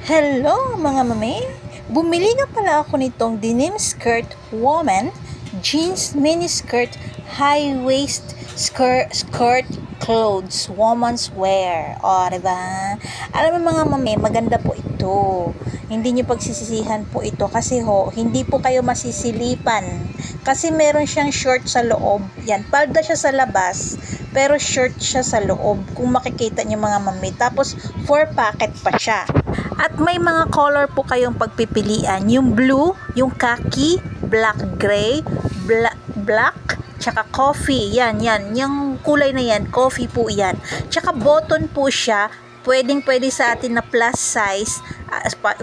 Hello mga mami! Bumili nga pala ako nitong denim skirt woman, jeans mini skirt, high waist skirt clothes, woman's wear. O, diba? Alam mo mga mami, maganda po ito. Hindi nyo pagsisisihan po ito kasi hindi po kayo masisilipan. Kasi meron siyang short sa loob. Yan, palda siya sa labas, pero short siya sa loob. Kung makikita nyo mga mami. Tapos, 4 packet pa siya. At may mga color po kayong pagpipilian. Yung blue, yung khaki, black gray, black, tsaka coffee. Yan. Yung kulay na yan, coffee po yan. Tsaka button po siya. Pwede sa atin na plus size,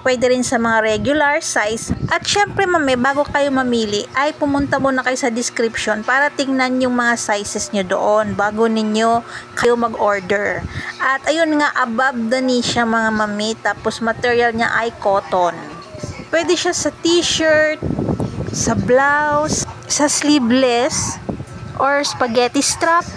pwede rin sa mga regular size. At syempre mami, bago kayo mamili, ay pumunta muna kayo sa description para tingnan yung mga sizes nyo doon bago ninyo kayo mag-order. At ayun nga, above the knee siya mga mami, tapos material niya ay cotton. Pwede siya sa t-shirt, sa blouse, sa sleeveless, or spaghetti strap,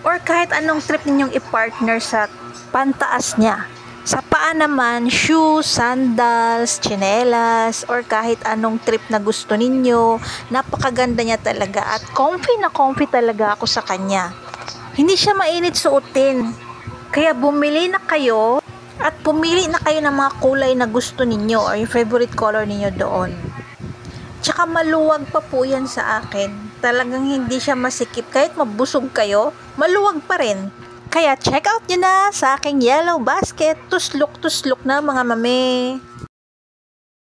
or kahit anong trip ninyong i-partner sa pantaas niya. Sa paa naman, shoes, sandals, tsinelas, or kahit anong trip na gusto ninyo. Napakaganda niya talaga at comfy na comfy talaga ako sa kanya. Hindi siya mainit suotin. Kaya bumili na kayo at pumili na kayo ng mga kulay na gusto ninyo or yung favorite color ninyo doon. Tsaka maluwag pa po yan sa akin. Talagang hindi siya masikip. Kahit mabusog kayo, maluwag pa rin. Kaya check out nyo na sa aking yellow basket. Tuslok na mga mami.